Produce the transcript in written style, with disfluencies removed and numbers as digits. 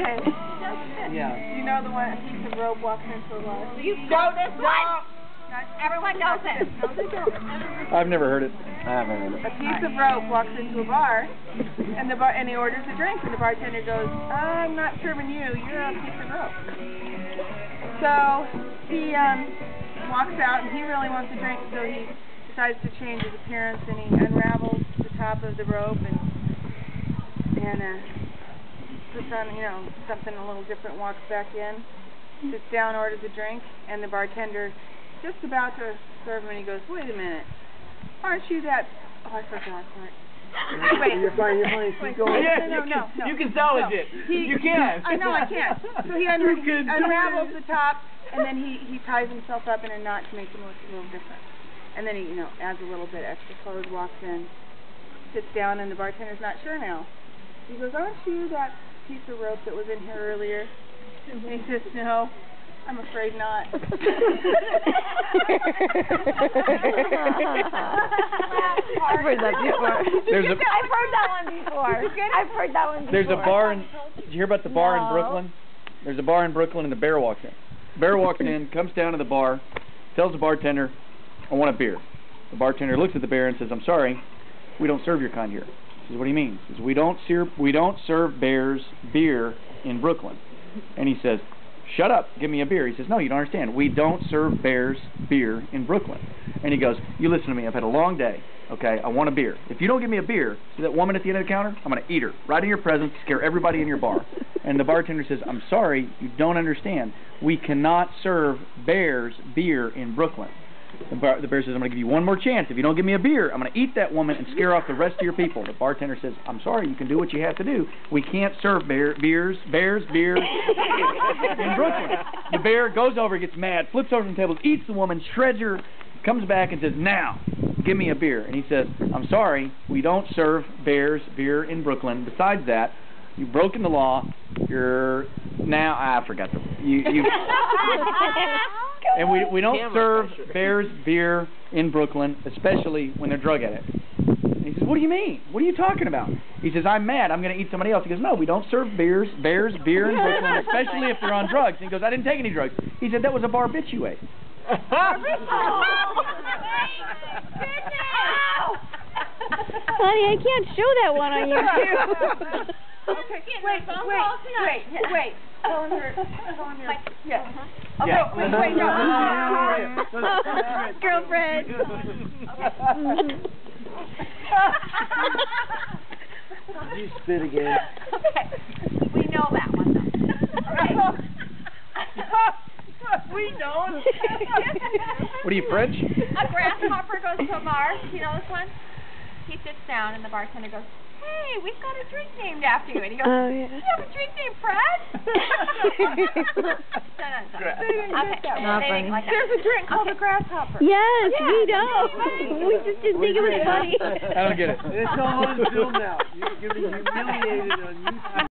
Okay. Yeah. You know the one, a piece of rope walks into a bar. You know this one? Everyone knows it. I've never heard it. I haven't heard it. A piece of rope walks into a bar, and he orders a drink, and the bartender goes, "I'm not serving you. You're a piece of rope." So he walks out, and he really wants a drink, so he decides to change his appearance, and he unravels the top of the rope and puts on, something a little different, walks back in, sits down, orders a drink, and the bartender just about to serve him, and he goes, "Wait a minute, aren't you that?" Oh, I forgot. Wait. You're fine. Keep going. Yes, No. You can salvage it. You can. I know I can't. So he unravels the top, and then he ties himself up in a knot to make him look a little different. And then he, adds a little bit extra clothes, walks in, sits down, and the bartender's not sure now. He goes, "Aren't you that piece of rope that was in here earlier?" And he says, "No, I'm afraid not." I've heard that before. There's a bar in. Did you hear about the bar in Brooklyn? There's a bar in Brooklyn, and the bear walks in. Bear walks in, comes down to the bar, tells the bartender, "I want a beer." The bartender looks at the bear and says, "I'm sorry, we don't serve your kind here." He says, "What do you mean?" He says, we don't serve bears beer in Brooklyn." And he says, "Shut up, give me a beer." He says, "No, you don't understand. We don't serve bears beer in Brooklyn." And he goes, "You listen to me. I've had a long day. Okay, I want a beer. If you don't give me a beer, see that woman at the end of the counter? I'm going to eat her right in your presence, scare everybody in your bar." And the bartender says, "I'm sorry, you don't understand. We cannot serve bears beer in Brooklyn." The bear says, "I'm going to give you one more chance. If you don't give me a beer, I'm going to eat that woman and scare off the rest of your people." The bartender says, "I'm sorry, you can do what you have to do. We can't serve bears beer in Brooklyn." The bear goes over, gets mad, flips over the table, eats the woman, shreds her, comes back and says, "Now, give me a beer." And he says, "I'm sorry, we don't serve bears beer in Brooklyn. Besides that, you've broken the law. You're now," I forgot the, you and we don't serve bears beer in Brooklyn, especially when they're drug addicts." And he says, "What do you mean? What are you talking about?" He says, "I'm mad. I'm going to eat somebody else." He goes, "No, we don't serve bears beer in Brooklyn, especially if they're on drugs." And he goes, "I didn't take any drugs." He said, "That was a barbiturates." Honey, I can't show that one on YouTube. Okay, wait. Go on your, yeah. Okay, Yeah. wait, no. Girlfriend. You spit again. Okay, we know that one though. Okay. We don't. What are you, French? A grasshopper goes to a bar. You know this one? He sits down and the bartender goes, "Hey, we've got a drink named after you." And he goes, Oh, yeah. "You have a drink named Fred?" Okay. They like that. There's a drink called a grasshopper. Yes, Yeah, we know. We just didn't think it was funny. I don't get it. It's all on film now. You're going to be humiliated on YouTube.